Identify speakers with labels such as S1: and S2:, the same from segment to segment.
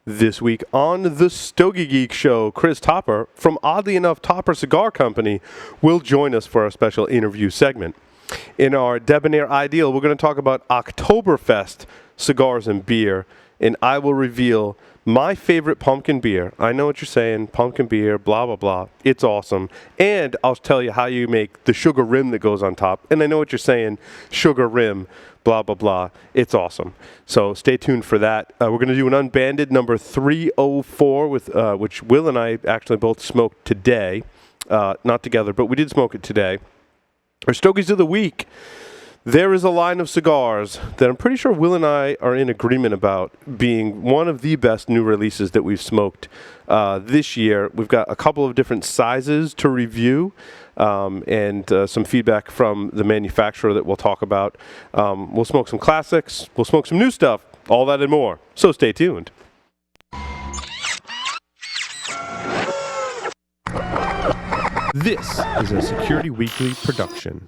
S1: This week on the Stogie Geeks show, Chris Topper from, oddly enough, Topper Cigar Company will join us for our special interview segment. In our Debonair Ideal, we're going to talk about Oktoberfest cigars and beer, and I will reveal my favorite pumpkin beer. I know what you're saying, pumpkin beer, blah, blah, blah. It's awesome. And I'll tell you how you make the sugar rim that goes on top. And I know what you're saying, sugar rim, blah, blah, blah. It's awesome. So stay tuned for that. We're going to do an unbanded number 304, with which Will and I actually both smoked today. Not together, but we did smoke it today. Our Stogies of the Week. There is a line of cigars that I'm pretty sure Will and I are in agreement about being one of the best new releases that we've smoked this year. We've got a couple of different sizes to review and some feedback from the manufacturer that we'll talk about. We'll smoke some classics. We'll smoke some new stuff. All that and more. So stay tuned. This is a Security Weekly production.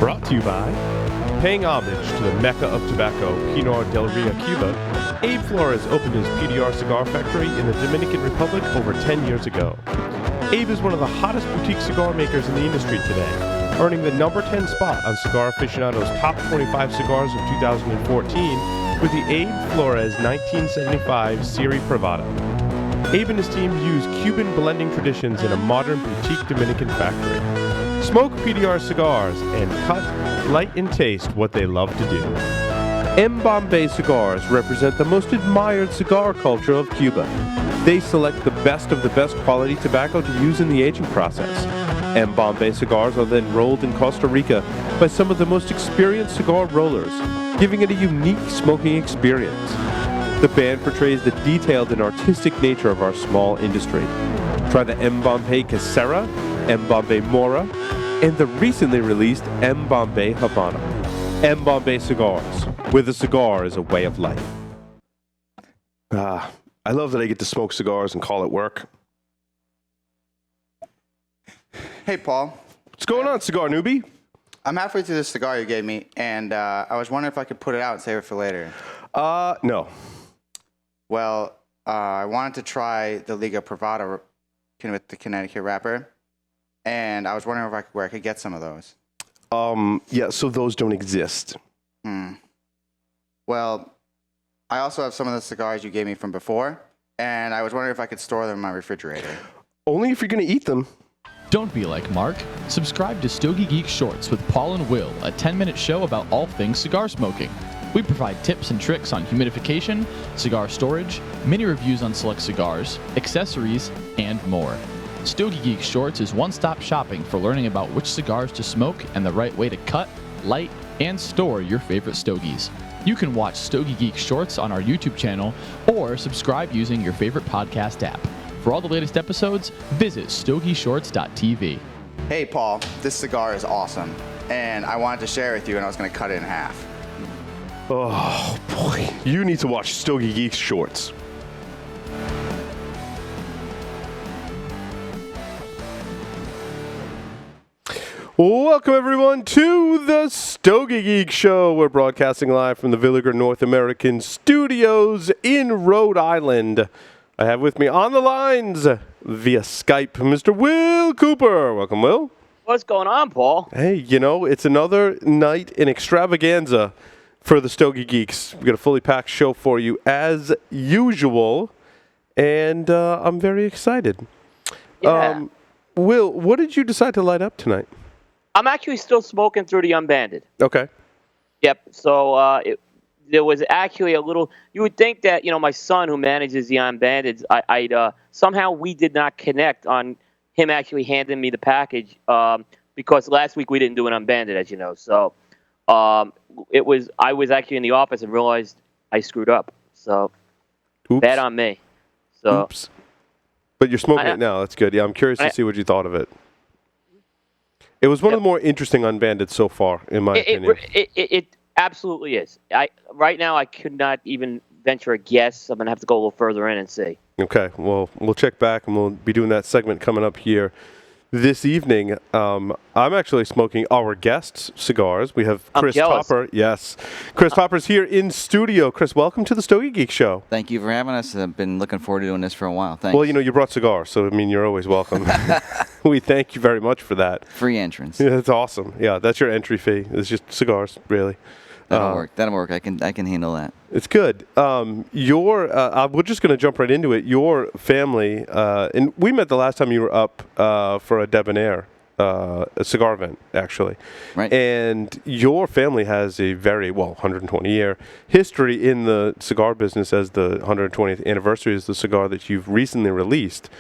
S1: Brought to you by, paying homage to the Mecca of tobacco, Pinar del Rio, Cuba, Abe Flores opened his PDR cigar factory in the Dominican Republic over 10 years ago. Abe is one of the hottest boutique cigar makers in the industry today, earning the number 10 spot on Cigar Aficionado's Top 25 Cigars of 2014 with the Abe Flores 1975 Serie Privada. Abe and his team use Cuban blending traditions in a modern boutique Dominican factory. Smoke PDR cigars and cut, light, and taste what they love to do. M. Bombay cigars represent the most admired cigar culture of Cuba. They select the best of the best quality tobacco to use in the aging process. M. Bombay cigars are then rolled in Costa Rica by some of the most experienced cigar rollers, giving it a unique smoking experience. The band portrays the detailed and artistic nature of our small industry. Try the M. Bombay Casera, M. Bombay Mora, and the recently released M. Bombay Habana. M. Bombay cigars, where the cigar is a way of life. I love that I get to smoke cigars and call it work.
S2: Hey, Paul.
S1: What's going on, cigar newbie?
S2: I'm halfway through the cigar you gave me, and I was wondering if I could put it out and save it for later.
S1: No.
S2: Well, I wanted to try the Liga Privada with the Connecticut wrapper, and I was wondering where I could get some of those.
S1: Yeah, so those don't exist.
S2: Well, I also have some of the cigars you gave me from before, and I was wondering if I could store them in my refrigerator.
S1: Only if you're going to eat them.
S3: Don't be like Mark. Subscribe to Stogie Geeks Shorts with Paul and Will, a 10-minute show about all things cigar smoking. We provide tips and tricks on humidification, cigar storage, mini reviews on select cigars, accessories, and more. Stogie Geeks Shorts is one-stop shopping for learning about which cigars to smoke and the right way to cut, light, and store your favorite stogies. You can watch Stogie Geeks Shorts on our YouTube channel or subscribe using your favorite podcast app. For all the latest episodes, visit stogieshorts.tv.
S2: Hey, Paul, this cigar is awesome, and I wanted to share it with you, and I was going to cut it in half.
S1: Oh, boy. You need to watch Stogie Geeks Shorts. Welcome, everyone, to the Stogie Geek Show. We're broadcasting live from the Villiger North American Studios in Rhode Island. I have with me on the lines via Skype Mr. Will Cooper. Welcome, Will.
S4: What's going on, Paul?
S1: Hey, you know, it's another night in extravaganza for the Stogie Geeks. We've got a fully packed show for you as usual, and I'm very excited.
S4: Yeah.
S1: Will, what did you decide to light up tonight?
S4: I'm actually still smoking through the unbanded.
S1: Okay.
S4: Yep. So there was actually a little. You would think that my son who manages the unbandeds, somehow we did not connect on him actually handing me the package because last week we didn't do an unbanded, as you know. So I was actually in the office and realized I screwed up. So
S1: Oops.
S4: bad on me. So,
S1: Oops. But you're smoking it now. That's good. Yeah, I'm curious to see what you thought of it. It was one of the more interesting unbanded so far, in my opinion.
S4: It absolutely is. Right now I could not even venture a guess. I'm gonna have to go a little further in and see.
S1: Okay, well, we'll check back, and we'll be doing that segment coming up here this evening. I'm actually smoking our guest's cigars. We have Chris Topper. Yes, Chris Topper's here in studio. Chris, welcome to the Stogie Geeks show.
S5: Thank you for having us. I've been looking forward to doing this for a while. Thanks.
S1: Well, you brought cigars, so, I mean, you're always welcome. We thank you very much for that.
S5: Free entrance.
S1: Yeah, that's awesome. Yeah, that's your entry fee. It's just cigars, really.
S5: That'll work. That'll work. I can handle that.
S1: It's good. We're just going to jump right into it. Your family, and we met the last time you were up for a debonair, a cigar event, actually.
S5: Right.
S1: And your family has a very, 120-year history in the cigar business, as the 120th anniversary is the cigar that you've recently released.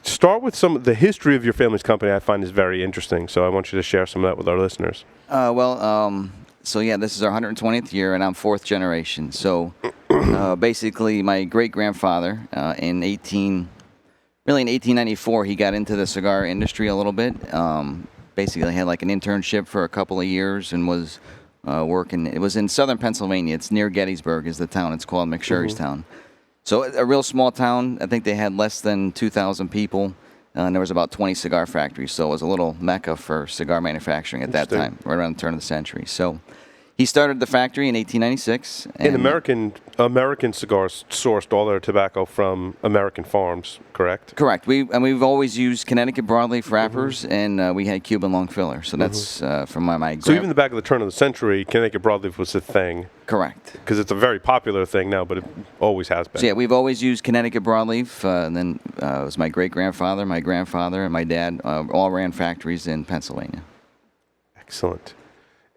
S1: Start with some of the history of your family's company. I find is very interesting, so I want you to share some of that with our listeners.
S5: So yeah, this is our 120th year, and I'm fourth generation. So basically, my great-grandfather in 1894, he got into the cigar industry a little bit. Basically, had like an internship for a couple of years and was working. It was in southern Pennsylvania. It's near Gettysburg is the town. It's called McSherrysTown. So a real small town. I think they had less than 2,000 people. And there was about 20 cigar factories, so it was a little mecca for cigar manufacturing at that time, right around the turn of the century. So he started the factory in 1896.
S1: And American cigars sourced all their tobacco from American farms, correct?
S5: Correct. We've always used Connecticut broadleaf wrappers, and we had Cuban long filler. So that's from my
S1: So even the back of the turn of the century, Connecticut broadleaf was a thing.
S5: Correct.
S1: Because it's a very popular thing now, but it always has been.
S5: So yeah, we've always used Connecticut broadleaf, and then it was my great-grandfather, my grandfather, and my dad all ran factories in Pennsylvania.
S1: Excellent.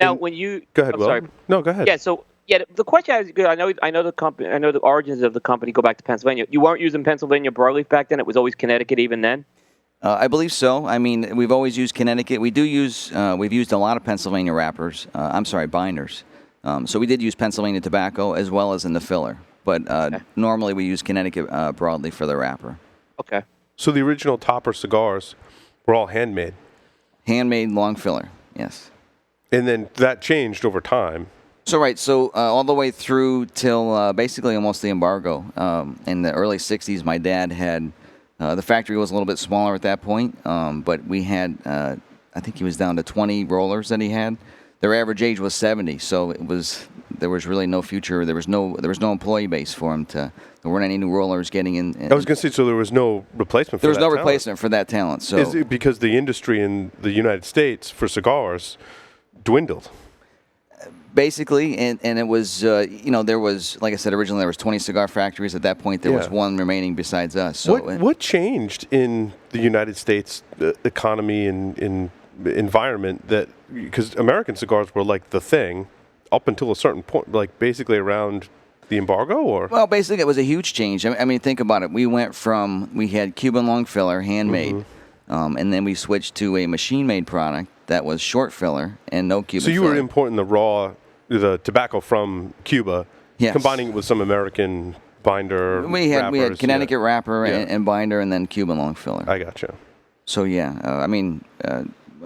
S4: Now, when you
S1: go ahead, Will.
S4: Sorry.
S1: No, go ahead.
S4: Yeah. So the question I was good. I know the company. I know the origins of the company go back to Pennsylvania. You weren't using Pennsylvania broadleaf back then. It was always Connecticut even then.
S5: I believe so. I mean, we've always used Connecticut. We've used a lot of Pennsylvania wrappers. Binders. So we did use Pennsylvania tobacco as well as in the filler. But normally we use Connecticut broadleaf for the wrapper.
S4: Okay.
S1: So the original Topper cigars were all handmade?
S5: Handmade long filler, yes.
S1: And then that changed over time.
S5: So all the way through till basically almost the embargo. In the early 60s, my dad had, the factory was a little bit smaller at that point, but we had, I think he was down to 20 rollers that he had. Their average age was 70, so there was really no future. There was no employee base for him there weren't any new rollers getting in.
S1: I was going to say, so there was no replacement for that talent.
S5: There was no replacement for that talent. So
S1: is it because the industry in the United States for cigars dwindled?
S5: Basically, and it was, there was, like I said, originally there was 20 cigar factories. At that point, there was one remaining besides us. So
S1: what changed in the United States economy and in environment that, because American cigars were like the thing up until a certain point, like basically around the embargo, or?
S5: Well, basically it was a huge change. I mean, think about it. We had Cuban long filler, handmade, and then we switched to a machine-made product that was short filler and no Cuban
S1: So you
S5: filler.
S1: were importing the tobacco from Cuba,
S5: yes, combining
S1: it with some American binder
S5: We had Connecticut wrapper
S1: Yeah.
S5: and binder and then Cuban long filler.
S1: I gotcha.
S5: So yeah,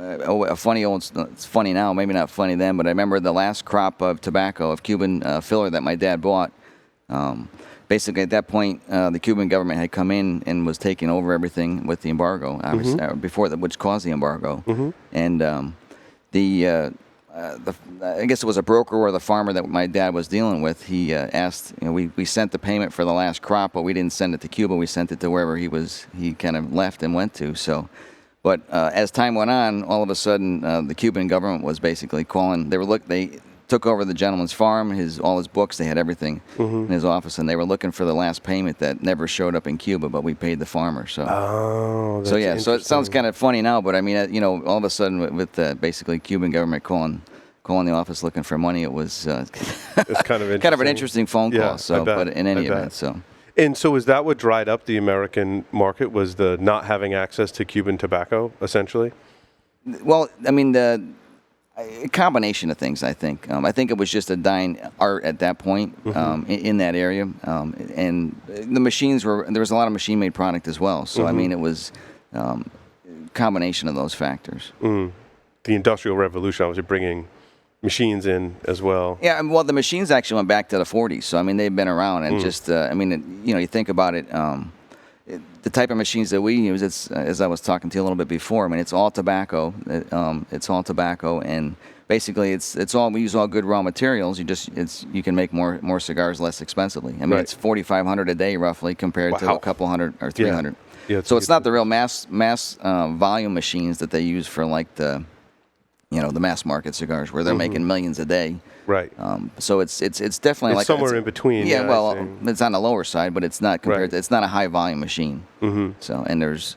S5: it's funny now, maybe not funny then, but I remember the last crop of tobacco, of Cuban filler that my dad bought. Basically, at that point, the Cuban government had come in and was taking over everything with the embargo, obviously, which caused the embargo. And I guess it was a broker or the farmer that my dad was dealing with. He asked, we sent the payment for the last crop, but we didn't send it to Cuba. We sent it to wherever he kind of left and went to. So. But as time went on, all of a sudden, the Cuban government was basically calling. They took over the gentleman's farm, all his books. They had everything in his office, and they were looking for the last payment that never showed up in Cuba, but we paid the farmer. So,
S1: that's interesting.
S5: So it sounds kind of funny now, but I mean, all of a sudden, with basically Cuban government calling the office looking for money, it was
S1: it's kind of interesting.
S5: kind of an interesting phone call.
S1: Yeah,
S5: So, but in any event, so.
S1: And so is that what dried up the American market, was the not having access to Cuban tobacco, essentially?
S5: Well, I mean, A combination of things, I think. I think it was just a dying art at that point in that area, and the machines there was a lot of machine-made product as well. So I mean, it was a combination of those factors.
S1: The Industrial Revolution, obviously bringing machines in as well.
S5: Yeah, well, the machines actually went back to the 40s, so I mean, they've been around, and just I mean, you think about it. The type of machines that we use, it's as I was talking to you a little bit before. I mean, it's all tobacco. It's all tobacco, and basically, it's all we use all good raw materials. You can make more cigars less expensively. I mean, it's 4,500 a day roughly compared to a couple hundred or 300.
S1: Yeah,
S5: so it's not the real mass volume machines that they use for like the mass market cigars where they're making millions a day.
S1: Right.
S5: So it's definitely like
S1: somewhere in between.
S5: Yeah, well, it's on the lower side, but it's not compared to. It's not a high volume machine. So and there's,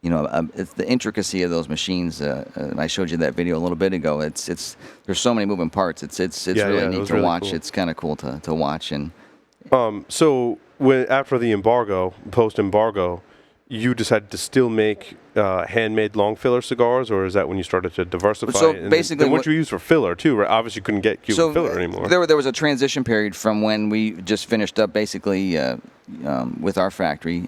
S5: it's the intricacy of those machines. I showed you that video a little bit ago. There's so many moving parts. It's really neat to watch. Cool. It's kind of cool to watch. And
S1: so after the post embargo, you decided to still make handmade long filler cigars, or is that when you started to diversify?
S5: So
S1: and
S5: basically,
S1: then what you use for filler too, right? Obviously, you couldn't get Cuban filler anymore.
S5: There was a transition period from when we just finished up basically with our factory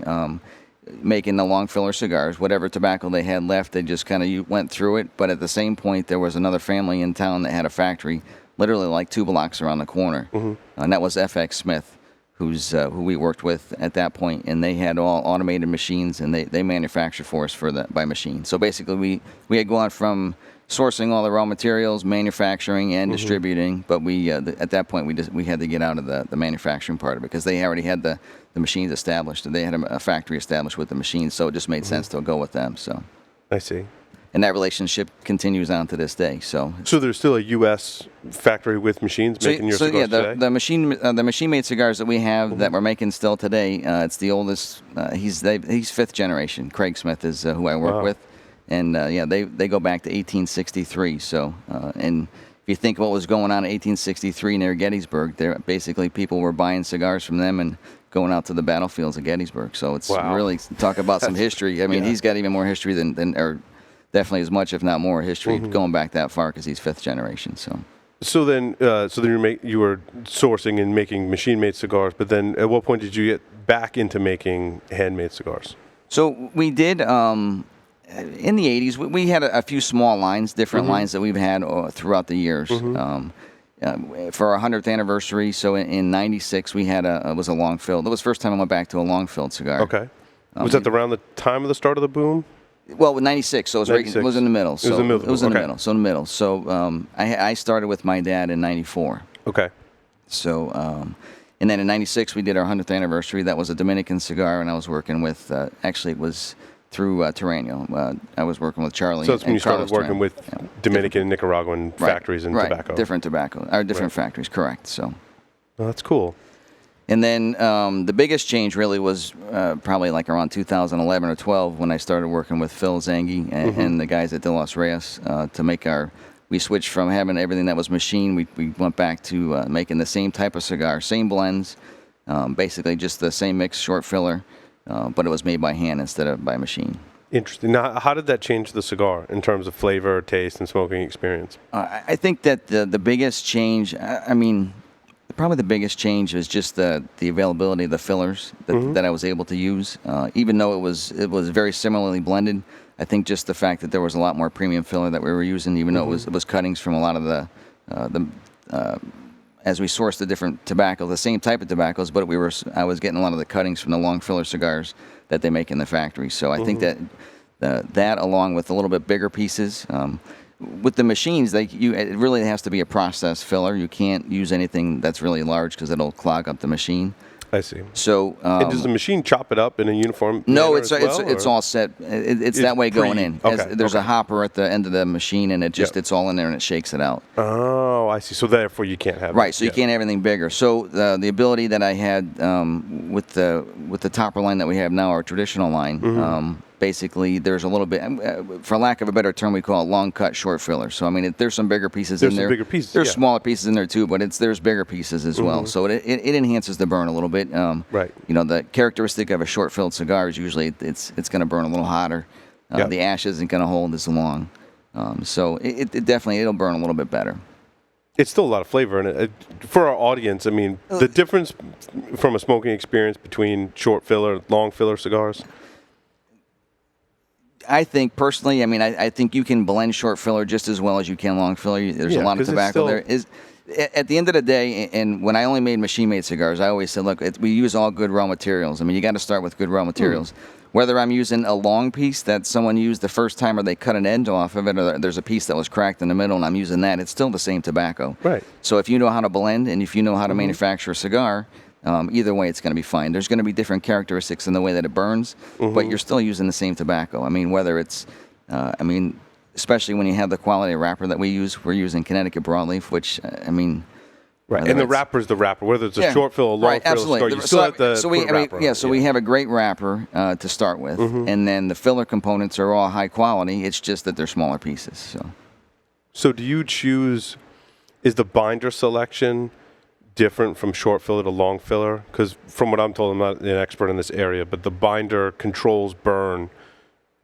S5: making the long filler cigars. Whatever tobacco they had left, they just kind of went through it. But at the same point, there was another family in town that had a factory, literally like 2 blocks around the corner, and that was FX Smith, who we worked with at that point, and they had all automated machines, and they manufactured for us by machine. So basically, we had gone from sourcing all the raw materials, manufacturing, and distributing, but we at that point we had to get out of the manufacturing part of it because they already had the machines established, and they had a factory established with the machines, so it just made sense to go with them. So
S1: I see.
S5: And that relationship continues on to this day. So
S1: there's still a U.S. factory with machines making your cigars today?
S5: the machine-made cigars that we have that we're making still today, it's the oldest. He's 5th generation. Craig Smith is who I work with, and they go back to 1863. So and if you think what was going on in 1863 near Gettysburg, there basically people were buying cigars from them and going out to the battlefields of Gettysburg. So it's really talk about some history. I mean, he's got even more history than definitely as much, if not more, history going back that far because he's 5th generation. So then you were sourcing and making machine-made cigars, but then at what point did you get back into making handmade cigars? So we did in the 80s. We had a few small lines, different lines that we've had throughout the years. For our 100th anniversary, so in '96 we had was a long filled. That was the first time I went back to a long filled cigar.
S1: Okay. Was that around the time of the start of the boom?
S5: Well, 96, so it was in the middle. So
S1: it was in the middle.
S5: It was in the middle. So in the middle. So I started with my dad in '94.
S1: Okay.
S5: So and then in '96 we did our 100th anniversary. That was a Dominican cigar, and I was working with actually it was through Terreno. I was working with Charlie.
S1: So that's when you started
S5: Carlos
S1: working with Dominican and Nicaraguan factories and tobacco.
S5: Different tobacco, or different factories, correct. So.
S1: Well, that's cool.
S5: And then the biggest change really was probably like around 2011 or 12 when I started working with Phil Zangi and the guys at De Los Reyes to make we switched from having everything that was machine. We went back to making the same type of cigar, same blends, basically just the same mix, short filler, but it was made by hand instead of by machine.
S1: Interesting. Now, how did that change the cigar in terms of flavor, taste, and smoking experience?
S5: I think that the biggest change, probably the biggest change is just the availability of the fillers that I was able to use. Even though it was very similarly blended, I think just the fact that there was a lot more premium filler that we were using, even though it was cuttings from a lot of the as we sourced the different tobacco, the same type of tobaccos, but I was getting a lot of the cuttings from the long filler cigars that they make in the factory. So I think that that along with a little bit bigger pieces. With the machines, it really has to be a process filler. You can't use anything that's really large because it'll clog up the machine.
S1: I see.
S5: So,
S1: and does the machine chop it up in a uniform?
S5: No, it's all set. It's that way going in.
S1: Okay,
S5: there's a hopper at the end of the machine, and it's all in there and it shakes it out.
S1: Oh, I see. So therefore, you can't have
S5: right. So you can't have anything bigger. So the ability that I had with the topper line that we have now, our traditional line. Basically, there's a little bit, for lack of a better term, we call it long cut, short filler. So, I mean, there's some bigger pieces in there.
S1: There's some bigger pieces.
S5: There's smaller pieces in there, too, but there's bigger pieces as well. So, it enhances the burn a little bit.
S1: Right.
S5: The characteristic of a short-filled cigar is usually it's going to burn a little hotter. The ash isn't going to hold as long. So it definitely it'll burn a little bit better.
S1: It's still a lot of flavor in it. For our audience, I mean, the difference from a smoking experience between short filler, long filler cigars.
S5: I think personally, I mean, I think you can blend short filler just as well as you can long filler. There's a lot of
S1: 'cause it's
S5: tobacco
S1: still-
S5: there. At the end of the day, and when I only made machine-made cigars, I always said, look, we use all good raw materials. I mean, you got to start with good raw materials. Whether I'm using a long piece that someone used the first time or they cut an end off of it, or there's a piece that was cracked in the middle and I'm using that, it's still the same tobacco.
S1: Right.
S5: So if you know how to blend and if you know how to manufacture a cigar, either way it's going to be fine. There's going to be different characteristics in the way that it burns, but you're still using the same tobacco. I mean, whether it's, especially when you have the quality of wrapper that we use, we're using Connecticut broadleaf, which,
S1: Right, and the wrapper's the wrapper, whether it's a short fill or long fill cigar, you still have to put a wrapper on.
S5: We have a great wrapper to start with, and then the filler components are all high quality. It's just that they're smaller pieces.
S1: So do you choose, is the binder selection different from short filler to long filler? Because from what I'm told, I'm not an expert in this area, but the binder controls burn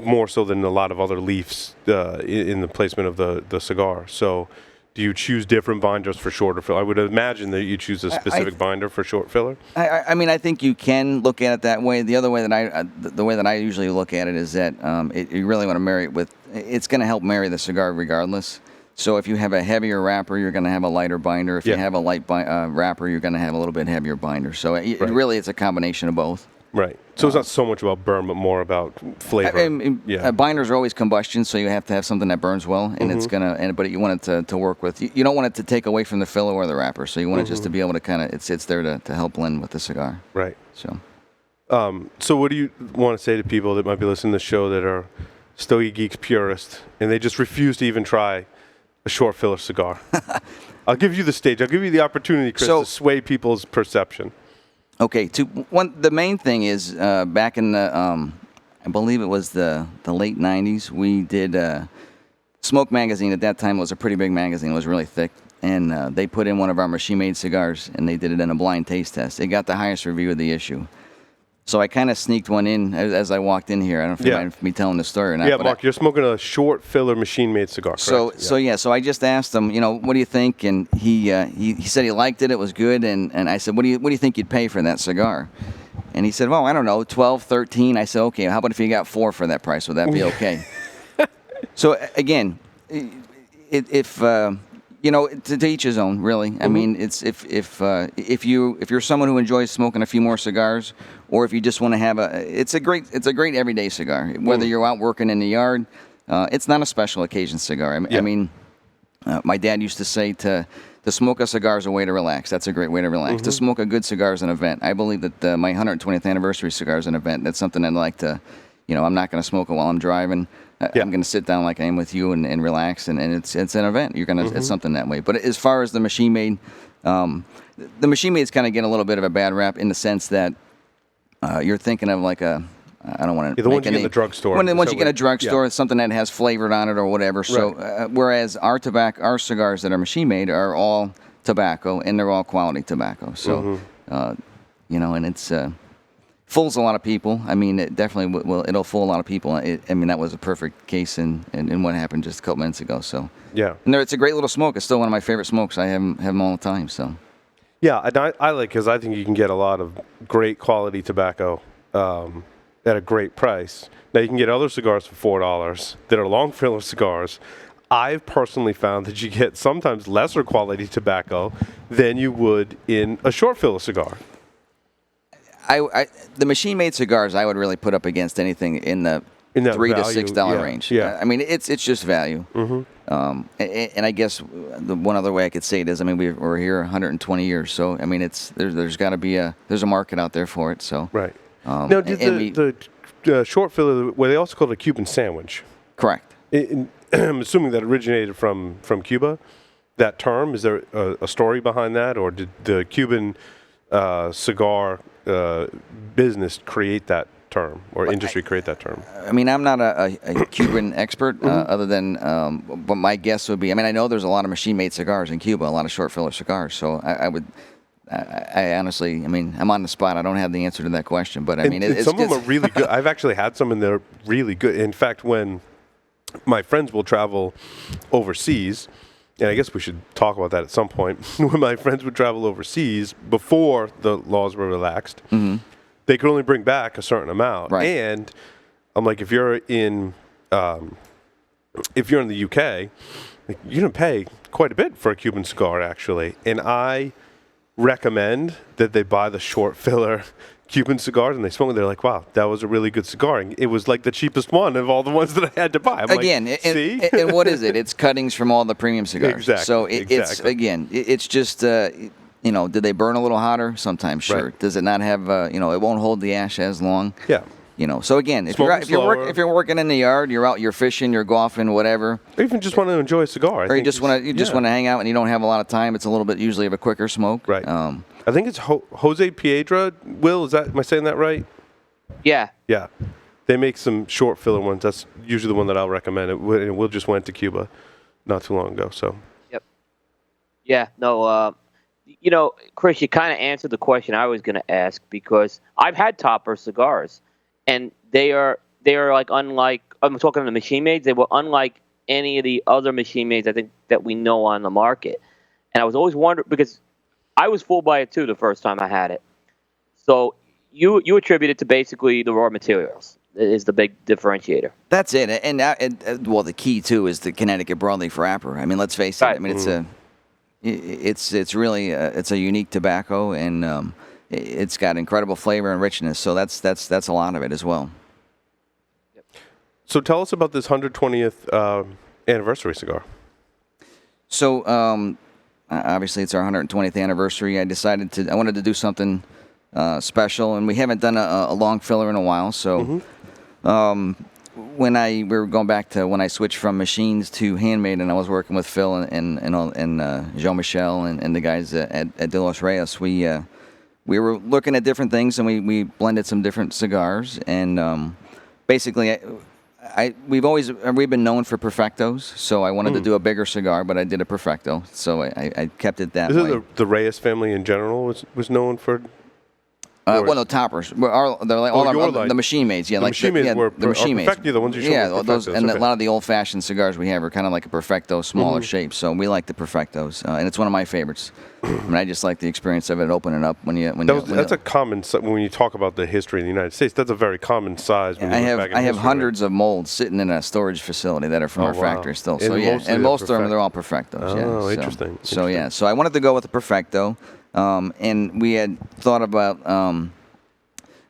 S1: more so than a lot of other leaves in the placement of the cigar. So do you choose different binders for shorter filler? I would imagine that you choose a specific binder for short filler.
S5: I think you can look at it that way. The other way that the way that I usually look at it is that you really want to marry it with. It's going to help marry the cigar regardless. So if you have a heavier wrapper, you're going to have a lighter binder. If you have a light wrapper, you're going to have a little bit heavier binder. So really, it's a combination of both.
S1: Right. So it's not so much about burn, but more about flavor.
S5: Binders are always combustion, so you have to have something that burns well, and it's gonna. But you want it to work with. You don't want it to take away from the filler or the wrapper. So you want it just to be able to kind of. It's there to help blend with the cigar.
S1: Right.
S5: So.
S1: So what do you want to say to people that might be listening to the show that are Stogie Geeks purists and they just refuse to even try a short filler cigar? I'll give you the stage. I'll give you the opportunity, Chris, to sway people's perception.
S5: Okay, the main thing is back in the I believe it was the late 90s, we did Smoke Magazine. At that time, it was a pretty big magazine. It was really thick, and they put in one of our machine-made cigars, and they did it in a blind taste test. It got the highest review of the issue. So I kind of sneaked one in as I walked in here. I don't know if you mind me telling the story or not.
S1: Yeah, Mark, you're smoking a short filler machine-made cigar, correct?
S5: So I just asked him, what do you think? And he said he liked it. It was good. And I said, what do you think you'd pay for that cigar? And he said, well, I don't know, 12, 13. I said, okay, how about if you got 4 for that price? Would that be okay? So again, to each his own, really. I mean, it's if you're someone who enjoys smoking a few more cigars, or if you just want to have it's a great everyday cigar. Whether you're out working in the yard, it's not a special occasion cigar. I mean, my dad used to say to smoke a cigar is a way to relax. That's a great way to relax. To smoke a good cigar is an event. I believe that my 120th anniversary cigar is an event. That's something I'd like to. I'm not going to smoke it while I'm driving. I'm going to sit down like I am with you and relax, and it's an event. You're going to it's something that way. But as far as the machine made, the machine made is kind of getting a little bit of a bad rap in the sense that you're thinking of like I don't want to.
S1: The ones you get in the drugstore.
S5: Once you get in a drugstore, it's something that has flavored on it or whatever. So whereas our cigars that are machine made are all tobacco and they're all quality tobacco. So and it's. Fools a lot of people. I mean, it definitely it'll fool a lot of people. That was a perfect case in what happened just a couple minutes ago. So and it's a great little smoke. It's still one of my favorite smokes. I have them all the time. So
S1: and I like because I think you can get a lot of great quality tobacco at a great price. Now you can get other cigars for $4 that are long filler cigars. I've personally found that you get sometimes lesser quality tobacco than you would in a short filler cigar.
S5: The machine-made cigars I would really put up against anything in the $3 to $6 range. I mean, it's just value. And I guess the one other way I could say it is, I mean, we're here 120 years, so I mean, there's got to be there's a market out there for it. So
S1: now, did the short filler? Well, they also call it a Cuban sandwich.
S5: Correct.
S1: I'm assuming that originated from Cuba. That term, is there a story behind that, or did the Cuban cigar business create that term, or industry create that term?
S5: I mean, I'm not a Cuban expert, other than, but my guess would be, I mean, I know there's a lot of machine-made cigars in Cuba, a lot of short filler cigars, so I honestly, I mean, I'm on the spot. I don't have the answer to that question, but I mean,
S1: some of them are really good. I've actually had some, and they're really good. In fact, when my friends will travel overseas, and I guess we should talk about that at some point. When my friends would travel overseas before the laws were relaxed, they could only bring back a certain amount.
S5: Right.
S1: And I'm like, if you're in the UK, like, you're gonna pay quite a bit for a Cuban cigar, actually. And I recommend that they buy the short filler Cuban cigars, and they smoke it. They're like, wow, that was a really good cigar. And it was like the cheapest one of all the ones that I had to buy. I'm
S5: Again,
S1: like, see?
S5: and what is it? It's cuttings from all the premium cigars.
S1: Exactly,
S5: So it's, again, it's just, did they burn a little hotter? Sometimes, sure.
S1: Right.
S5: Does it not have, it won't hold the ash as long?
S1: Yeah.
S5: So again, if
S1: Smoking
S5: you're working in the yard, you're out, you're fishing, you're golfing, whatever,
S1: Or even just want to enjoy a cigar.
S5: or you just want to hang out and you don't have a lot of time. It's a little bit usually of a quicker smoke.
S1: Right. I think it's Jose Piedra. Will, am I saying that right?
S4: Yeah.
S1: Yeah. They make some short filler ones. That's usually the one that I'll recommend. Will just went to Cuba not too long ago. So.
S4: Yep. Yeah. No. Chris, you kind of answered the question I was going to ask, because I've had topper cigars, and they are like unlike, I'm talking to the machine maids. They were unlike any of the other machine maids I think that we know on the market. And I was always wondering, because I was fooled by it too the first time I had it. So you attribute it to basically the raw materials is the big differentiator.
S5: That's it. And the key too is the Connecticut broadleaf wrapper. I mean, let's face it.
S4: Right.
S5: I mean, it's really it's a unique tobacco, and it's got incredible flavor and richness. So that's a lot of it as well.
S1: So tell us about this 120th anniversary cigar.
S5: So obviously it's our 120th anniversary. I wanted to do something special, and we haven't done a long filler in a while. So we were going back to when I switched from machines to handmade, and I was working with Phil and Jean-Michel and the guys at De Los Reyes. We were looking at different things, and we blended some different cigars, and basically we've been known for perfectos, so I wanted to do a bigger cigar, but I did a perfecto, so I kept it that way.
S1: Is it the Reyes family in general was known for?
S5: No, toppers. They're like the machine maids. Yeah,
S1: the
S5: like
S1: machine maids were
S5: the machine maids.
S1: Perfecti, the ones you showed.
S5: Yeah, those, and a lot of the old-fashioned cigars we have are kind of like a perfecto, smaller shape. So we like the perfectos, and it's one of my favorites. I mean, I just like the experience of it opening up
S1: That's a common when you talk about the history in the United States. That's a very common size. When
S5: I have hundreds of molds sitting in a storage facility that are from our factory still. So
S1: and
S5: most of them they're all perfectos.
S1: Oh,
S5: yeah.
S1: interesting.
S5: So I wanted to go with the perfecto, and we had thought about.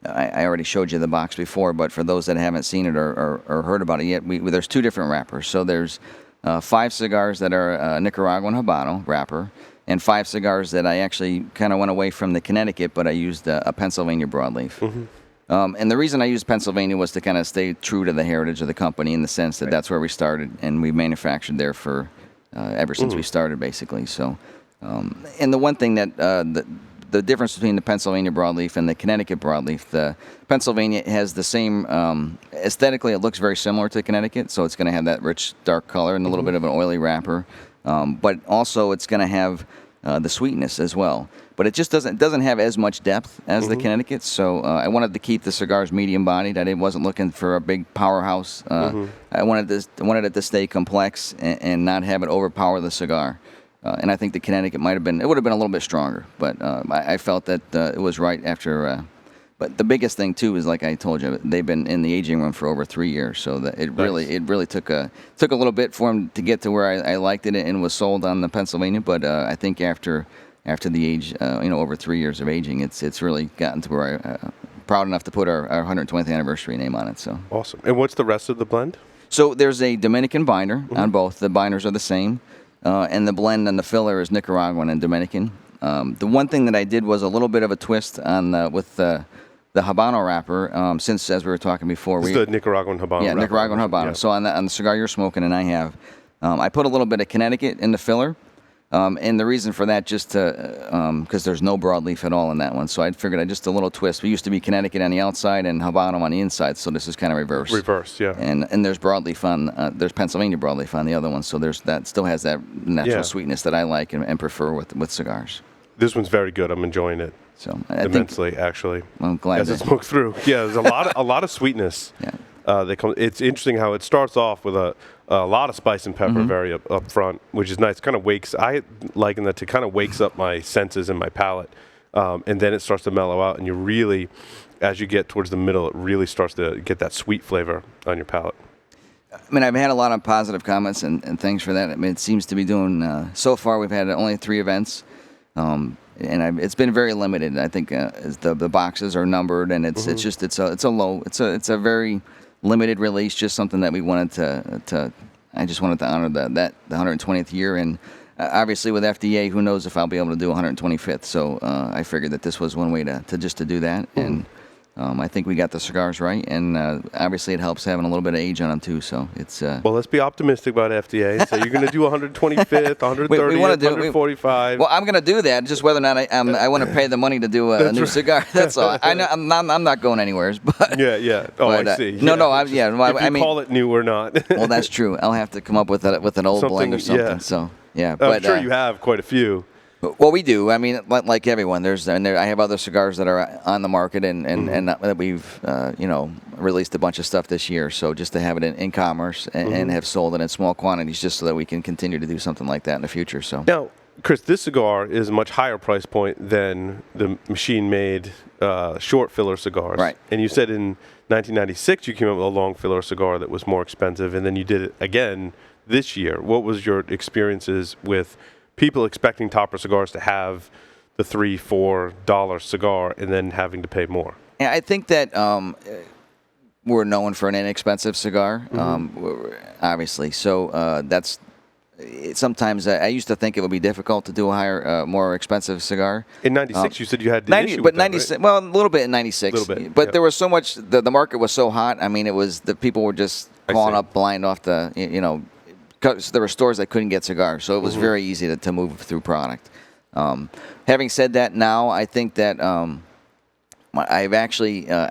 S5: I already showed you the box before, but for those that haven't seen it or heard about it yet, there's two different wrappers. So there's 5 cigars that are Nicaraguan Habano wrapper, and 5 cigars that I actually kind of went away from the Connecticut, but I used a Pennsylvania broadleaf. And the reason I used Pennsylvania was to kind of stay true to the heritage of the company, in the sense that that's where we started, and we manufactured there for ever since we started, basically. So, and the one thing that the difference between the Pennsylvania broadleaf and the Connecticut broadleaf, the Pennsylvania has the same, aesthetically it looks very similar to Connecticut, so it's going to have that rich dark color and a little bit of an oily wrapper, but also it's going to have the sweetness as well. But it just doesn't have as much depth as the Connecticut, so I wanted to keep the cigars medium bodied. I wasn't looking for a big powerhouse. I wanted it to stay complex and not have it overpower the cigar. And I think the Connecticut would have been a little bit stronger, but I felt that it was right after. But the biggest thing too is, like I told you, they've been in the aging room for over 3 years, so that it really took a little bit for them to get to where I liked it and was sold on the Pennsylvania. But I think after the age, over 3 years of aging, it's really gotten to where I'm proud enough to put our 120th anniversary name on it. So
S1: awesome. And what's the rest of the blend?
S5: So there's a Dominican binder on both. The binders are the same. And the blend and the filler is Nicaraguan and Dominican. The one thing that I did was a little bit of a twist on with the Habano wrapper. Since, as we were talking before,
S1: the Nicaraguan Habano.
S5: Yeah,
S1: wrapper. Nicaraguan
S5: Habano. Yeah. So on the cigar you're smoking, and I have, I put a little bit of Connecticut in the filler. And the reason for that, just to, because there's no broadleaf at all in that one. So I figured just a little twist. We used to be Connecticut on the outside and Habano on the inside, so this is kind of reverse.
S1: Reverse, yeah.
S5: And there's broadleaf there's Pennsylvania broadleaf on the other one, so that still has that natural sweetness that I like and prefer with cigars.
S1: This one's very good. I'm enjoying it.
S5: So
S1: immensely, actually.
S5: I'm glad
S1: as it smoked through. Yeah, there's a lot of sweetness.
S5: Yeah.
S1: It's interesting how it starts off with a A lot of spice and pepper, very up front, which is nice. Kind of I liken that to kind of wakes up my senses and my palate, and then it starts to mellow out, and you really, as you get towards the middle, it really starts to get that sweet flavor on your palate.
S5: I mean, I've had a lot of positive comments and thanks for that. I mean, it seems to be doing, so far we've had only 3 events, and it's been very limited. I think as the boxes are numbered, and it's a very limited release, just something that we wanted I just wanted to honor the 120th year, and obviously with FDA, who knows if I'll be able to do 125th. So I figured that this was one way to do that, and I think we got the cigars right, and obviously it helps having a little bit of age on them too. So it's
S1: well, let's be optimistic about FDA. So you're going to do 125th, 130th, 145.
S5: Well, I'm going to do that. Just whether or not I want to pay the money to do a new cigar. That's all. I know I'm not going anywhere. But
S1: yeah. Oh,
S5: but,
S1: I see.
S5: No.
S1: If you call it new or not.
S5: Well, that's true. I'll have to come up with an old blend or something.
S1: Yeah.
S5: So yeah,
S1: I'm sure you have quite a few.
S5: Well, we do. I mean, like everyone, I have other cigars that are on the market, and that we've released a bunch of stuff this year. So just to have it in commerce and have sold it in small quantities, just so that we can continue to do something like that in the future. So
S1: now, Chris, this cigar is a much higher price point than the machine-made short filler cigars.
S5: Right.
S1: And you said in 1996 you came up with a long filler cigar that was more expensive, and then you did it again this year. What was your experiences with people expecting topper cigars to have the $3-4 cigar and then having to pay more?
S5: Yeah, I think that we're known for an inexpensive cigar, obviously. So that's sometimes I used to think it would be difficult to do a higher, more expensive cigar.
S1: In '96, you said you had the issue with that,
S5: 96.
S1: right?
S5: Well, a little bit in '96. But there was so much. The market was so hot. I mean, it was the people were just calling up blind off the because there were stores that couldn't get cigars, so it was very easy to move through product. Having said that, now I think that I've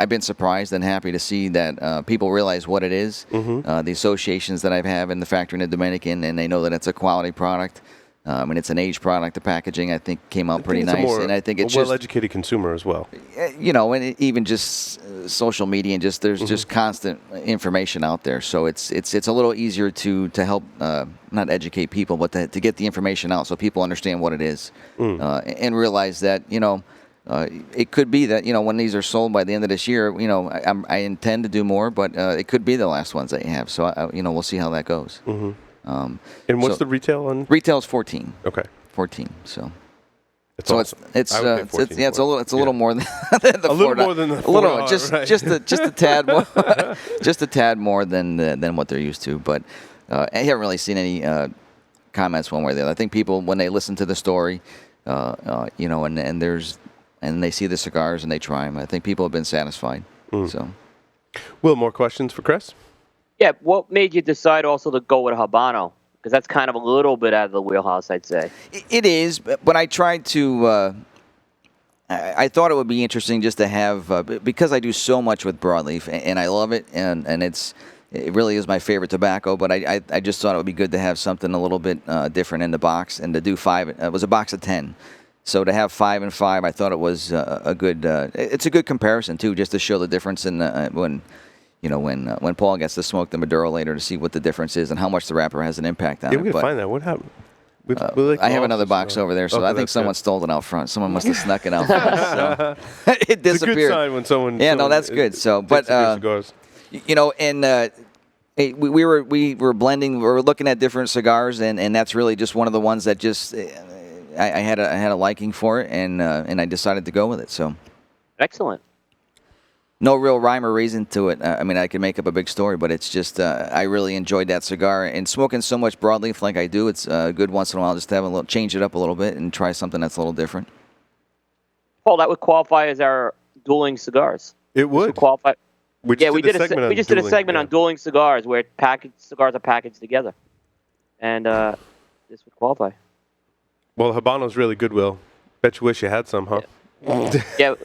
S5: been surprised and happy to see that people realize what it is. The associations that I have in the factory in the Dominican, and they know that it's a quality product. And it's an aged product. The packaging, I think, came out pretty nice, and I think it's
S1: a well-educated consumer as well.
S5: And even just social media, and there's just constant information out there. So it's a little easier to help not educate people, but to get the information out so people understand what it is, and realize that it could be that when these are sold by the end of this year, I intend to do more, but it could be the last ones that you have. So we'll see how that goes.
S1: And what's the retail on?
S5: Retail is 14.
S1: Okay.
S5: 14. So.
S1: It's awesome.
S5: It's a little more than the $4.
S1: A little more than the $4.
S5: A little, just a tad more, just a tad more than what they're used to. But I haven't really seen any comments one way or the other. I think people, when they listen to the story, and they see the cigars and they try them, I think people have been satisfied. So.
S1: Will, more questions for Chris?
S4: Yeah, what made you decide also to go with a Habano? Because that's kind of a little bit out of the wheelhouse, I'd say.
S5: It is, but I tried to. I thought it would be interesting just to have, because I do so much with broadleaf, and I love it, and it really is my favorite tobacco. But I just thought it would be good to have something a little bit different in the box, and to do 5. It was a box of 10. So to have 5 and 5, I thought it was a good. It's a good comparison too, just to show the difference in when Paul gets to smoke the Maduro later, to see what the difference is and how much the wrapper has an impact on it.
S1: Yeah, we can find that. What happened?
S5: I have another box over there, so I think someone stole it out front. Someone must have snuck it out front. So it disappeared.
S1: It's a good sign when someone.
S5: Yeah, no, that's good. So, but we were blending. We were looking at different cigars, and that's really just one of the ones that just I had a liking for it, and I decided to go with it. So
S4: excellent.
S5: No real rhyme or reason to it. I mean, I could make up a big story, but it's just I really enjoyed that cigar. And smoking so much broadleaf like I do, it's good once in a while just to have change it up a little bit and try something that's a little different.
S4: Paul, that would qualify as our dueling cigars.
S1: It would
S4: qualify.
S1: We just did a segment
S4: on dueling cigars where cigars are packaged together, and this would qualify.
S1: Well, Habano's really good, Will. Bet you wish you had some, huh?
S4: Yeah.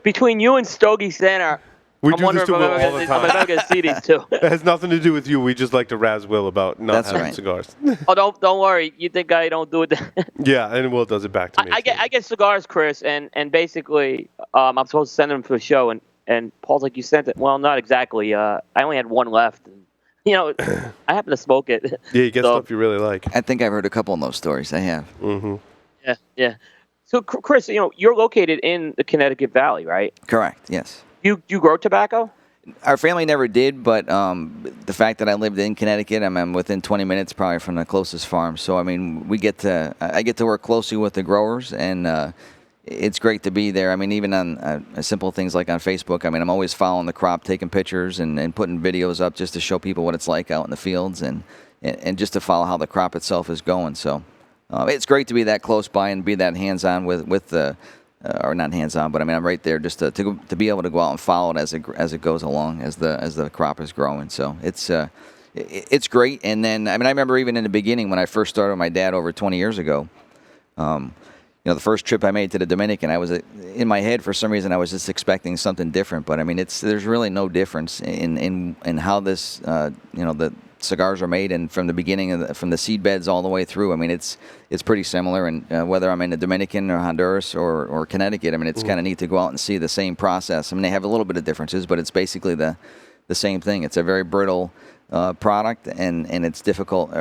S4: Between you and Stogie Center, I'm wondering if I'm ever going to see these two.
S1: It has nothing to do with you. We just like to razz Will about not having cigars.
S4: Oh, don't worry. You think I don't do it?
S1: Yeah, and Will does it back to me.
S4: I get cigars, Chris, and basically I'm supposed to send them for the show, and Paul's like, you sent it. Well, not exactly. I only had one left. And I happen to smoke it.
S1: Yeah, you get
S4: So,
S1: stuff you really like.
S5: I think I've heard a couple of those stories. I have.
S1: Mm-hmm.
S4: yeah, yeah. So, Chris, you're located in the Connecticut Valley, right?
S5: Correct. Yes.
S4: You grow tobacco?
S5: Our family never did, but the fact that I lived in Connecticut, I'm within 20 minutes probably from the closest farm. So I mean, I get to work closely with the growers, and it's great to be there. I mean, even on simple things like on Facebook. I mean, I'm always following the crop, taking pictures and putting videos up just to show people what it's like out in the fields and just to follow how the crop itself is going. So it's great to be that close by and be that hands-on with the. Or not hands-on, but I mean I'm right there just to be able to go out and follow it as it goes along as the crop is growing. So it's great. And then I mean I remember even in the beginning when I first started with my dad over 20 years ago, the first trip I made to the Dominican, I was in my head for some reason I was just expecting something different. But I mean there's really no difference in how this the cigars are made, and from the beginning from the seed beds all the way through. I mean, it's pretty similar, and whether I'm in the Dominican or Honduras or Connecticut, I mean, it's kind of neat to go out and see the same process. I mean, they have a little bit of differences, but it's basically the same thing. It's a very brittle product, and it's difficult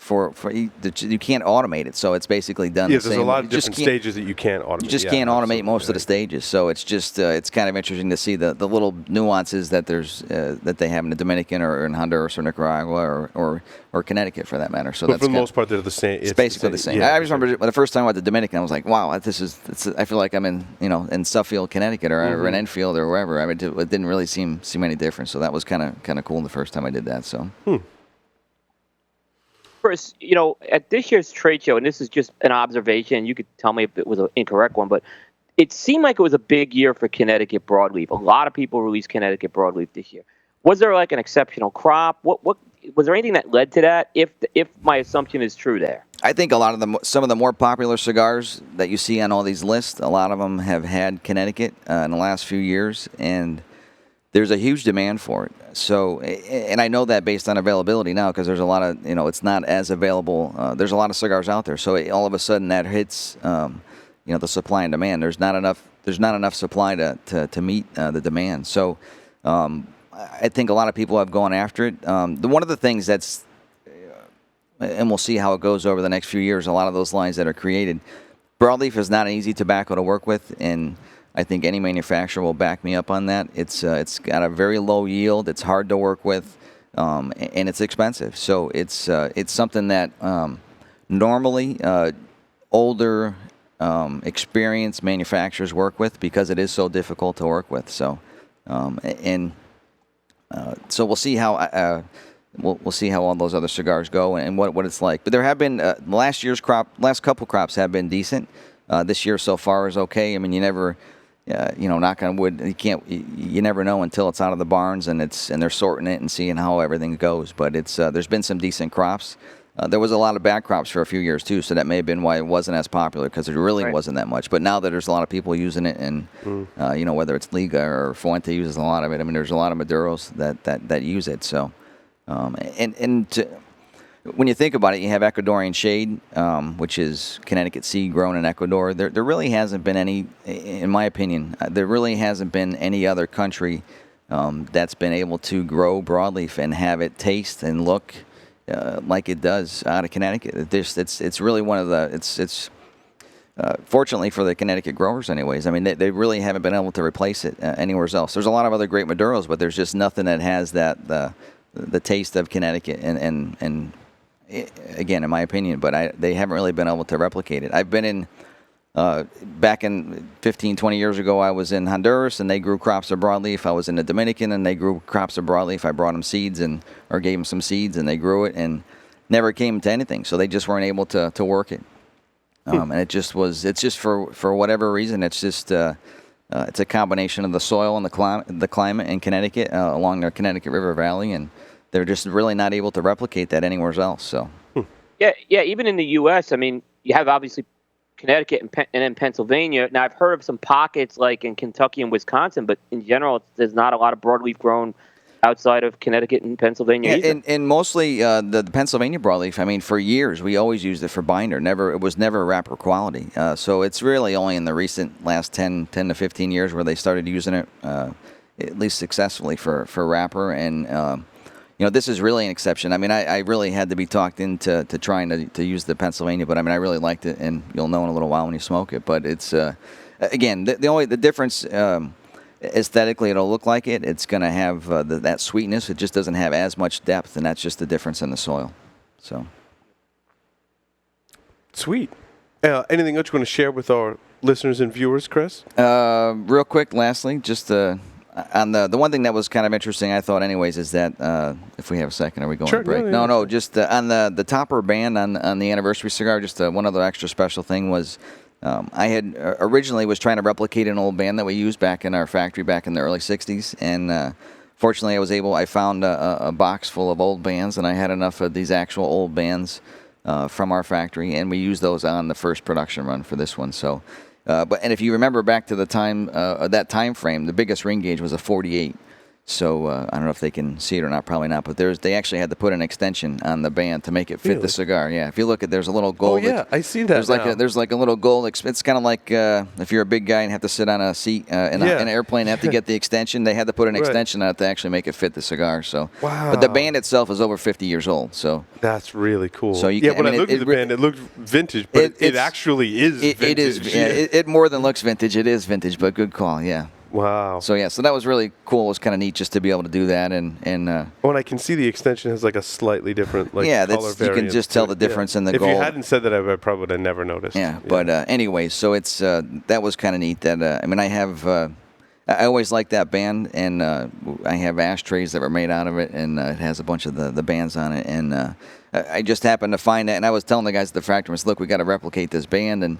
S5: you can't automate it, so it's basically done.
S1: Yeah,
S5: the
S1: there's
S5: same
S1: a lot
S5: way.
S1: of different stages that you can't automate.
S5: You just can't automate most of the stages, so it's just it's kind of interesting to see the little nuances that that they have in the Dominican or in Honduras or Nicaragua or Connecticut for that matter. So
S1: but for the most part, they're the same.
S5: It's basically the same.
S1: Yeah,
S5: I just remember the first time I went to the Dominican, I was like, wow, I feel like I'm in Suffield, Connecticut, or in Enfield or wherever. I mean, it didn't really seem any different. So that was kind of cool the first time I did that. So.
S4: Chris, at this year's trade show, and this is just an observation, you could tell me if it was an incorrect one, but it seemed like it was a big year for Connecticut broadleaf. A lot of people released Connecticut broadleaf this year. Was there like an exceptional crop? What was there anything that led to that? If my assumption is true there,
S5: I think some of the more popular cigars that you see on all these lists, a lot of them have had Connecticut in the last few years, and there's a huge demand for it. So, and I know that based on availability now, because there's a lot of, it's not as available. There's a lot of cigars out there. So all of a sudden that hits, the supply and demand. There's not enough supply to meet the demand. So, I think a lot of people have gone after it. One of the things that's, and we'll see how it goes over the next few years, a lot of those lines that are created, broadleaf is not an easy tobacco to work with, and I think any manufacturer will back me up on that. It's got a very low yield. It's hard to work with, and it's expensive. So it's something that normally older, experienced manufacturers work with because it is so difficult to work with. So so we'll see how we'll see how all those other cigars go and what it's like. But there have been last couple crops have been decent. This year so far is okay. I mean, you never. Knock on wood, you never know until it's out of the barns and they're sorting it and seeing how everything goes. But there's been some decent crops. There was a lot of bad crops for a few years too, so that may have been why it wasn't as popular because there really wasn't that much. But now that there's a lot of people using it, and whether it's Liga or Fuente uses a lot of it. I mean, there's a lot of Maduros that use it. So, when you think about it, you have Ecuadorian shade, which is Connecticut seed grown in Ecuador. There really hasn't been any, in my opinion, there really hasn't been any other country that's been able to grow broadleaf and have it taste and look like it does out of Connecticut. It's really one of the, fortunately for the Connecticut growers anyways, I mean, they really haven't been able to replace it anywhere else. There's a lot of other great Maduros, but there's just nothing that has the taste of Connecticut and again, in my opinion, but they haven't really been able to replicate it. I've been in, back in 15, 20 years ago, I was in Honduras, and they grew crops of broadleaf. I was in the Dominican, and they grew crops of broadleaf. I brought them seeds or gave them some seeds, and they grew it, and never came to anything. So they just weren't able to work it. And it's just for whatever reason, it's just, it's a combination of the soil and the climate in Connecticut, along the Connecticut River Valley, and they're just really not able to replicate that anywhere else. So,
S4: yeah. Even in the U.S., I mean, you have obviously Connecticut and then Pennsylvania. Now, I've heard of some pockets like in Kentucky and Wisconsin, but in general, there's not a lot of broadleaf grown outside of Connecticut and Pennsylvania.
S5: Yeah, and mostly the Pennsylvania broadleaf. I mean, for years we always used it for binder. It was never wrapper quality. So it's really only in the recent last 10 to 15 years where they started using it at least successfully for wrapper. And this is really an exception. I mean, I really had to be talked into trying to use the Pennsylvania, but I mean, I really liked it, and you'll know in a little while when you smoke it. But it's again, the difference aesthetically, it'll look like it. It's going to have that sweetness. It just doesn't have as much depth, and that's just the difference in the soil. So
S1: Sweet. Anything else you want to share with our listeners and viewers, Chris?
S5: real quick, lastly, just on the one thing that was kind of interesting, I thought, anyways, is that if we have a second, are we going
S1: Sure,
S5: to break? No, just on the topper band on the anniversary cigar. Just one other extra special thing was I had originally was trying to replicate an old band that we used back in our factory back in the early '60s, and fortunately, I found a box full of old bands, and I had enough of these actual old bands from our factory, and we used those on the first production run for this one. So. And if you remember back to the time, that time frame, the biggest ring gauge was a 48. So I don't know if they can see it or not, probably not. But they actually had to put an extension on the band to make it fit the cigar. Yeah, if you look at, there's a little gold.
S1: Oh yeah, I see that.
S5: There's like a little gold. It's kind of like if you're a big guy and have to sit on a seat in an airplane, and have to get the extension. They had to put an extension on it to actually make it fit the cigar. So
S1: wow.
S5: But the band itself is over 50 years old. So
S1: that's really cool.
S5: So
S1: when I looked at the band, it looked vintage, but it actually is vintage.
S5: It is. Yeah, it more than looks vintage. It is vintage, but good call. Yeah.
S1: Wow.
S5: So that was really cool. It was kind of neat just to be able to do that, and
S1: I can see the extension has like a slightly different color variant.
S5: You can just tell the difference in the gold.
S1: If you hadn't said that, I probably would have never noticed.
S5: Yeah. But anyway, so it's that was kind of neat. That I always liked that band, and I have ashtrays that were made out of it, and it has a bunch of the bands on it, and I just happened to find that, and I was telling the guys at the factory, I said, look, we got to replicate this band, and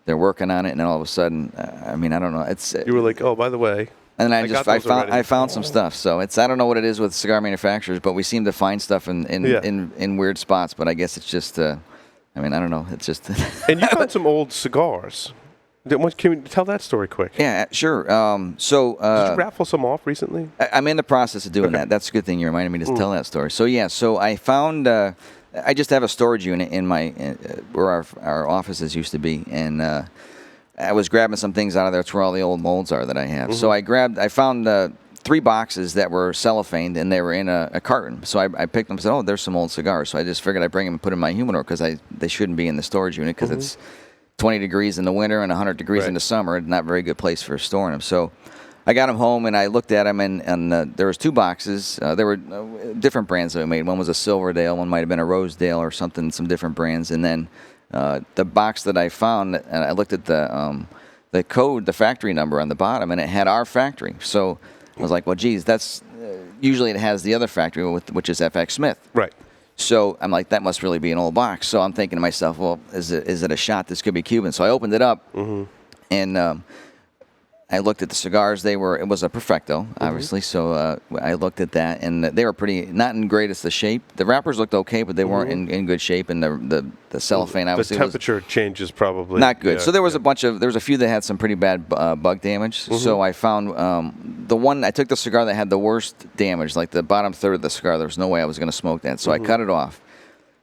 S5: they're working on it, and then all of a sudden, I don't know.
S1: You were like, oh, by the way.
S5: And then I found some stuff. So I don't know what it is with cigar manufacturers, but we seem to find stuff in weird spots. But I guess it's just, I don't know. It's just.
S1: And you found some old cigars. Can you tell that story quick?
S5: Yeah, sure.
S1: Did you raffle some off recently?
S5: I'm in the process of doing that. That's a good thing you reminded me to tell that story. So so I found. I just have a storage unit in my where our offices used to be, and I was grabbing some things out of there. It's where all the old molds are that I have. So I found 3 boxes that were cellophaned, and they were in a carton. So I picked them and said, oh, there's some old cigars. So I just figured I'd bring them and put them in my humidor because they shouldn't be in the storage unit because it's 20 degrees in the winter and 100 degrees in the summer. It's not a very good place for storing them. So I got them home, and I looked at them, and there was 2 boxes. There were different brands that we made. One was a Silverdale. One might have been a Rosedale or something, some different brands. And then the box that I found, and I looked at the code, the factory number on the bottom, and it had our factory. So I was like, well, geez, that's usually it has the other factory, which is FX Smith.
S1: Right.
S5: So I'm like, that must really be an old box. So I'm thinking to myself, well, is it a shot? This could be Cuban. So I opened it up, and I looked at the cigars. It was a Perfecto, obviously. So I looked at that, and they were not in greatest of shape. The wrappers looked okay, but they weren't in good shape, and the cellophane obviously
S1: the temperature changes probably
S5: not good. So there was a few that had some pretty bad bug damage. So I found the one. I took the cigar that had the worst damage, like the bottom third of the cigar. There was no way I was going to smoke that, so I cut it off.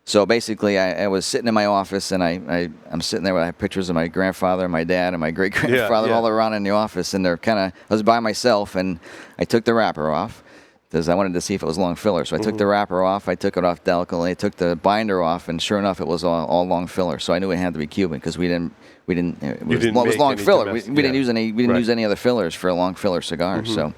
S5: So basically, I was sitting in my office, and I'm sitting there with I have pictures of my grandfather, my dad, and my great-grandfather all around in the office, and I was by myself, and I took the wrapper off because I wanted to see if it was long filler. So I took the wrapper off, I took it off delicately, I took the binder off, and sure enough, it was all long filler. So I knew it had to be Cuban because it was long filler. We didn't use any other fillers for a long filler cigar. So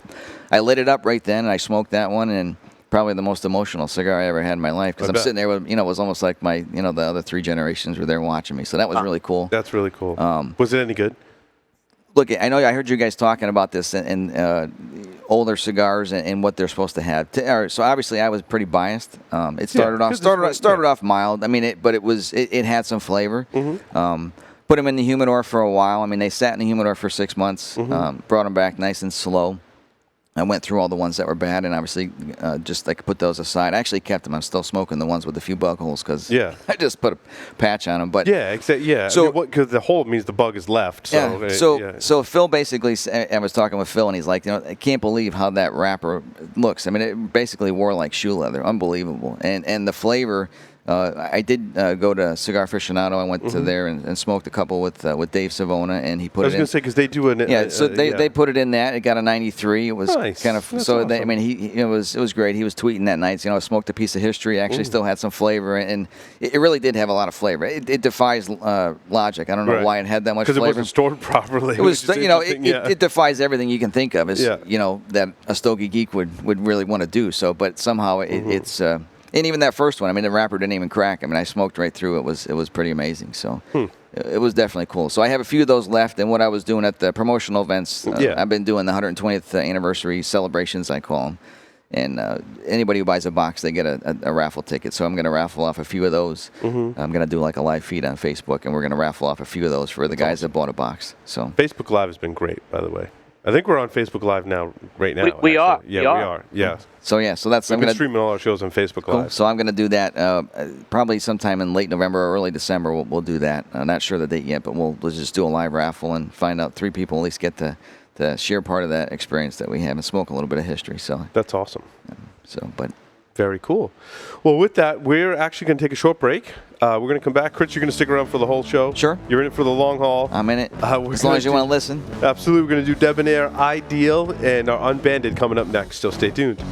S5: I lit it up right then, and I smoked that one, and probably the most emotional cigar I ever had in my life because I'm sitting there with, it was almost like my, the other 3 generations were there watching me. So that was really cool.
S1: That's really cool. Was it any good?
S5: Look, I know I heard you guys talking about this and older cigars and what they're supposed to have. So obviously I was pretty biased. It started off mild. But it had some flavor. Put them in the humidor for a while. They sat in the humidor for 6 months. Brought them back nice and slow. I went through all the ones that were bad, and obviously just I could put those aside. I actually kept them. I'm still smoking the ones with a few bug holes because I just put a patch on them. But
S1: So because the hole means the bug is left. So
S5: So Phil basically, I was talking with Phil, and he's like, I can't believe how that wrapper looks. It basically wore like shoe leather. Unbelievable. And the flavor I did go to Cigar Aficionado. I went to there and smoked a couple with Dave Savona, and he put it in.
S1: I was going to say, because they do an...
S5: Yeah, so they put it in that. It got a 93. It was
S1: nice.
S5: kind of...
S1: That's
S5: so,
S1: awesome.
S5: I mean, it was great. He was tweeting that night. I smoked a piece of history. Actually still had some flavor, and it really did have a lot of flavor. It defies logic. I don't know why it had that much flavor.
S1: Because it wasn't stored properly.
S5: It was, it defies everything you can think of that a Stogie Geek would really want to do. So, but somehow it's... and even that first one, I mean, the wrapper didn't even crack. I mean, I smoked right through it. It was pretty amazing. So it was definitely cool. So I have a few of those left. And what I was doing at the promotional events, I've been doing the 120th anniversary celebrations, I call them. And anybody who buys a box, they get a raffle ticket. So I'm going to raffle off a few of those. I'm going to do like a live feed on Facebook, and we're going to raffle off a few of those for the guys that bought a box. So
S1: Facebook Live has been great, by the way. I think we're on Facebook Live right now.
S4: We are.
S1: Yeah, we are. Yeah.
S5: So that's
S1: I'm streaming all our shows on Facebook Live.
S5: Cool. So I'm going to do that probably sometime in late November or early December. We'll do that. I'm not sure the date yet, but we'll just do a live raffle and find out 3 people at least get to share part of that experience that we have and smoke a little bit of history. So
S1: that's awesome.
S5: But
S1: very cool. Well, with that, we're actually going to take a short break. We're going to come back. Chris, you're going to stick around for the whole show?
S5: Sure.
S1: You're in it for the long haul?
S5: I'm in it. As long as you want to listen.
S1: Absolutely. We're going to do Debonair Ideal and our Unbanded coming up next. So stay tuned.